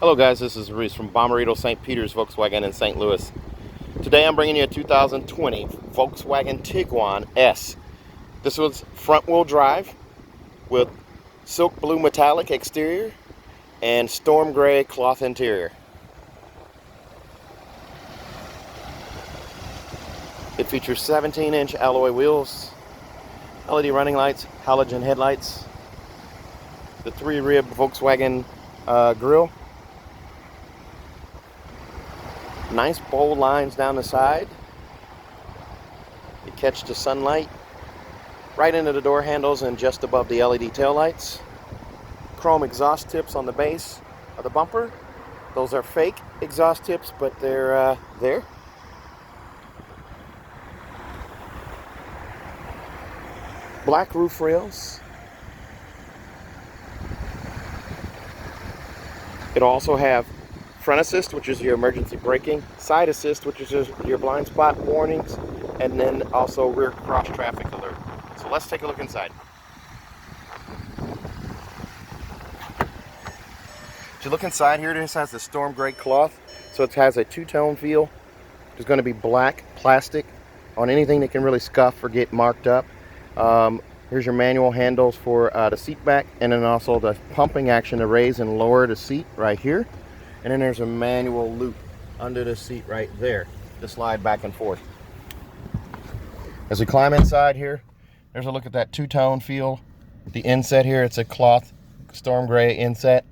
Hello guys, this is Reese from Bommarito St. Peter's Volkswagen in St. Louis. Today I'm bringing you a 2020 Volkswagen Tiguan S. This was front wheel drive with silk blue metallic exterior and storm gray cloth interior. It features 17-inch alloy wheels, LED running lights, halogen headlights, the 3-rib Volkswagen grille, nice bold lines down the side. You catch the sunlight right into the door handles and just above the LED taillights. Chrome exhaust tips on the base of the bumper. Those are fake exhaust tips, but they're there. Black roof rails. It'll also have front assist, which is your emergency braking, side assist, which is your blind spot warnings, and then also rear cross traffic alert. So let's take a look inside. If you look inside here, this has the storm gray cloth, so it has a two-tone feel. There's going to be black plastic on anything that can really scuff or get marked up. Here's your manual handles for the seat back, and then also the pumping action to raise and lower the seat right here. And then there's a manual loop under the seat right there to slide back and forth. As we climb inside here, there's a look at that two-tone feel. The inset here, it's a cloth storm gray inset.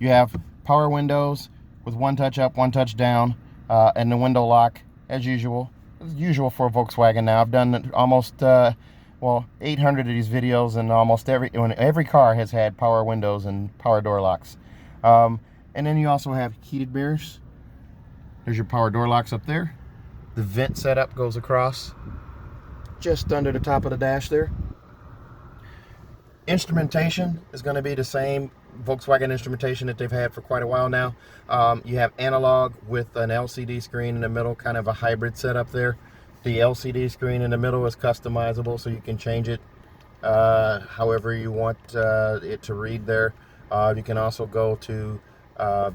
You have power windows with one touch up, one touch down, and the window lock as usual. It's usual for a Volkswagen now. I've done almost 800 of these videos, and almost every car has had power windows and power door locks. And then you also have heated mirrors. There's your power door locks up there. The vent setup goes across just under the top of the dash there. Instrumentation is going to be the same Volkswagen instrumentation that they've had for quite a while now. You have analog with an LCD screen in the middle, kind of a hybrid setup there. The LCD screen in the middle is customizable, so you can change it however you want it to read there. You can also go to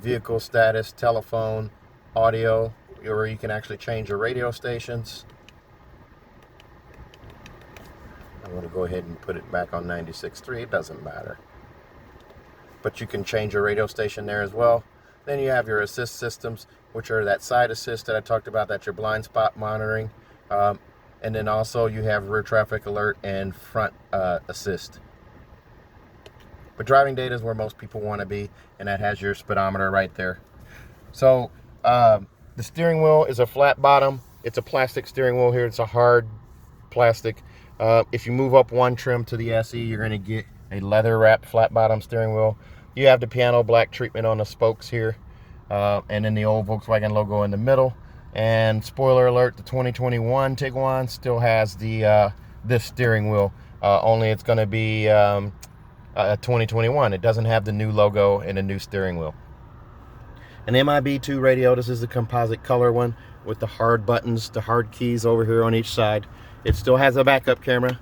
vehicle status, telephone, audio, or you can actually change your radio stations. I'm going to go ahead and put it back on 96.3. It doesn't matter. But you can change your radio station there as well. Then you have your assist systems, which are that side assist that I talked about, that's your blind spot monitoring. And then also you have rear traffic alert and front assist. But driving data is where most people want to be, and that has your speedometer right there. So the steering wheel is a flat bottom. It's a plastic steering wheel here. It's a hard plastic. If you move up one trim to the SE, you're going to get a leather wrapped flat bottom steering wheel. You have the piano black treatment on the spokes here, and then the old Volkswagen logo in the middle. And spoiler alert, the 2021 Tiguan still has the this steering wheel, only it's going to be 2021. It doesn't have the new logo and a new steering wheel. An MIB2 radio. This is the composite color one with the hard buttons, the hard keys over here on each side. It still has a backup camera.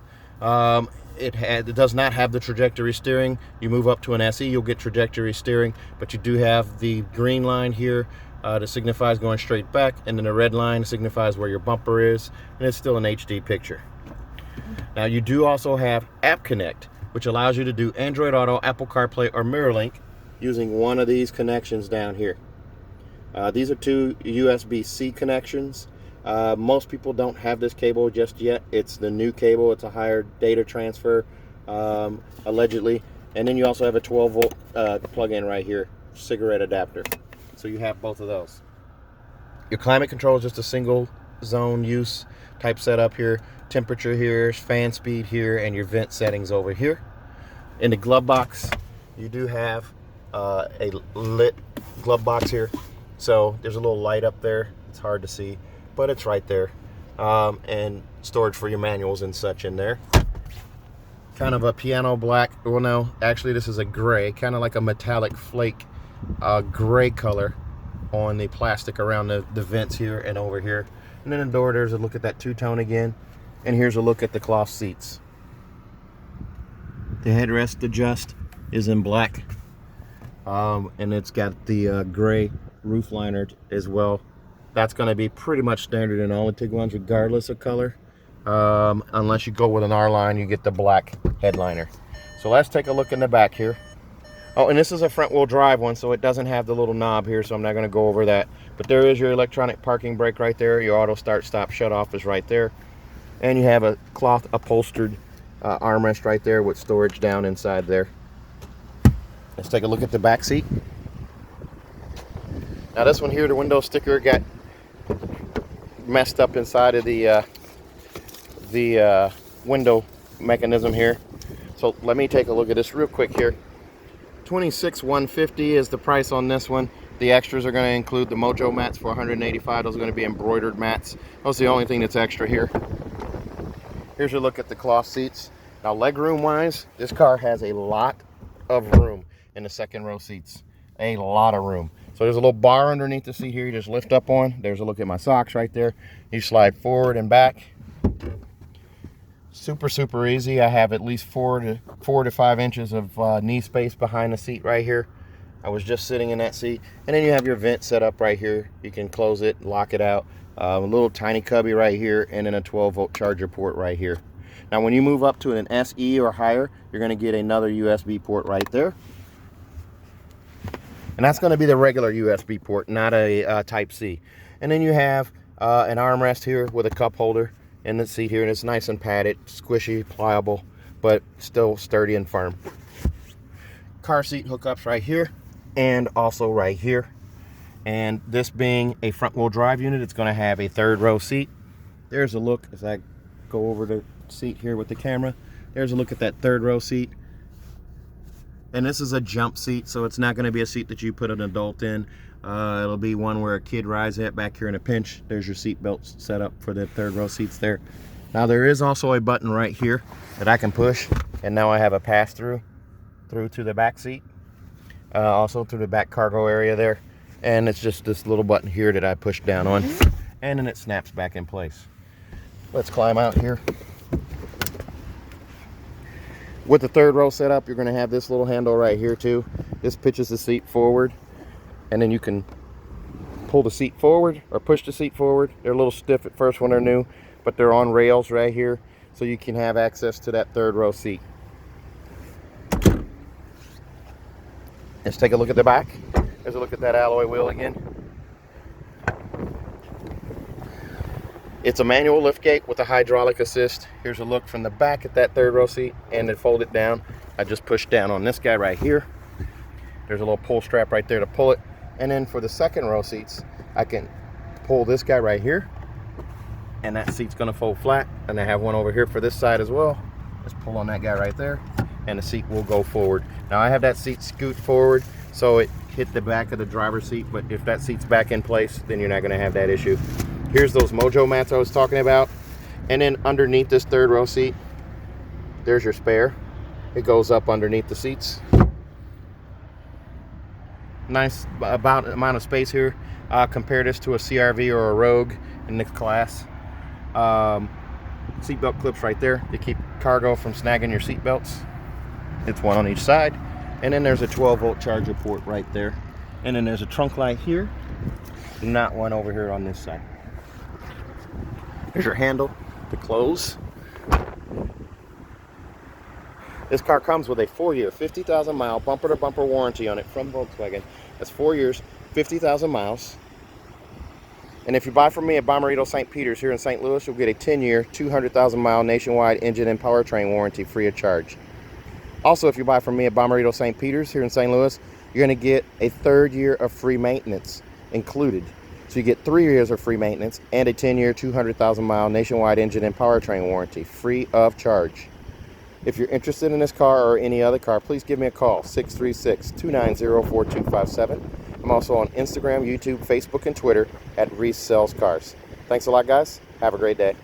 It does not have the trajectory steering. You move up to an SE, you'll get trajectory steering, but you do have the green line here that signifies going straight back, and then the red line signifies where your bumper is, and it's still an HD picture. Now you do also have App Connect, which allows you to do Android Auto, Apple CarPlay, or MirrorLink using one of these connections down here. These are two USB-C connections. Most people don't have this cable just yet. It's the new cable. It's a higher data transfer, allegedly. And then you also have a 12-volt plug-in right here, cigarette adapter. So you have both of those. Your climate control is just a single zone use type setup here. Temperature here, fan speed here, and your vent settings over here. In the glove box, you do have a lit glove box here. So there's a little light up there. It's hard to see, but it's right there. And storage for your manuals and such in there. Kind of a piano black, well no, actually this is a gray, kind of like a metallic flake gray color on the plastic around the vents here and over here. And then the door, there's a look at that two-tone again. And here's a look at the cloth seats. The headrest adjust is in black. and it's got the gray roof liner as well. That's going to be pretty much standard in all the Tiguans regardless of color. Unless you go with an R line, you get the black headliner. So let's take a look in the back here. Oh, and this is a front wheel drive one, so it doesn't have the little knob here, so I'm not going to go over that. But there is your electronic parking brake right there. Your auto start stop shut off is right there. And you have a cloth upholstered armrest right there with storage down inside there. Let's take a look at the back seat. Now this one here, the window sticker got messed up inside of the window mechanism here. So let me take a look at this real quick here. $26,150 is the price on this one. The extras are going to include the Mojo mats for $185. Those are going to be embroidered mats. That's the only thing that's extra here. Here's a look at the cloth seats. Now legroom wise, this car has a lot of room in the second row seats. A lot of room. So there's a little bar underneath the seat here you just lift up on. There's a look at my socks right there. You slide forward and back. Super easy. I have at least 4 to 5 inches of knee space behind the seat right here. I was just sitting in that seat. And then you have your vent set up right here. You can close it, lock it out. A little tiny cubby right here, and then a 12-volt charger port right here. Now when you move up to an SE or higher, you're going to get another USB port right there. And that's going to be the regular USB port, not a Type C. And then you have an armrest here with a cup holder in the seat here, and it's nice and padded, squishy, pliable, but still sturdy and firm. Car seat hookups right here and also right here. And this being a front wheel drive unit, it's going to have a third row seat. There's a look as I go over the seat here with the camera. There's a look at that third row seat. And this is a jump seat, so it's not going to be a seat that you put an adult in. It'll be one where a kid rides at back here in a pinch. There's your seat belts set up for the third row seats there. Now there is also a button right here that I can push, and now I have a pass through to the back seat, also through the back cargo area there. And it's just this little button here that I push down on, and then it snaps back in place. Let's climb out here. With the third row set up, you're going to have this little handle right here too. This pitches the seat forward, and then you can pull the seat forward or push the seat forward. They're a little stiff at first when they're new, but they're on rails right here, so you can have access to that third row seat. Let's take a look at the back. Here's a look at that alloy wheel again. It's a manual liftgate with a hydraulic assist. Here's a look from the back at that third row seat, and then fold it down. I just push down on this guy right here. There's a little pull strap right there to pull it. And then for the second row seats, I can pull this guy right here, and that seat's gonna fold flat. And I have one over here for this side as well. Just pull on that guy right there, and the seat will go forward. Now I have that seat scoot forward, so it hit the back of the driver's seat, but if that seat's back in place, then you're not gonna have that issue. Here's those Mojo mats I was talking about. And then underneath this third row seat, there's your spare. It goes up underneath the seats. Nice amount of space here. Compare this to a CRV or a Rogue in the class. Seatbelt clips right there to keep cargo from snagging your seatbelts. It's one on each side. And then there's a 12-volt charger port right there. And then there's a trunk light here, not one over here on this side. Here's your handle to close. This car comes with a 4-year, 50,000 mile bumper to bumper warranty on it from Volkswagen. That's 4 years, 50,000 miles. And if you buy from me at Bommarito St. Peter's here in St. Louis, you'll get a 10-year, 200,000 mile nationwide engine and powertrain warranty free of charge. Also, if you buy from me at Bommarito St. Peter's here in St. Louis, you're going to get a 3rd year of free maintenance included. So you get 3 years of free maintenance and a 10-year, 200,000 mile nationwide engine and powertrain warranty free of charge. If you're interested in this car or any other car, please give me a call, 636-290-4257. I'm also on Instagram, YouTube, Facebook, and Twitter at Reese Sells Cars. Thanks a lot, guys. Have a great day.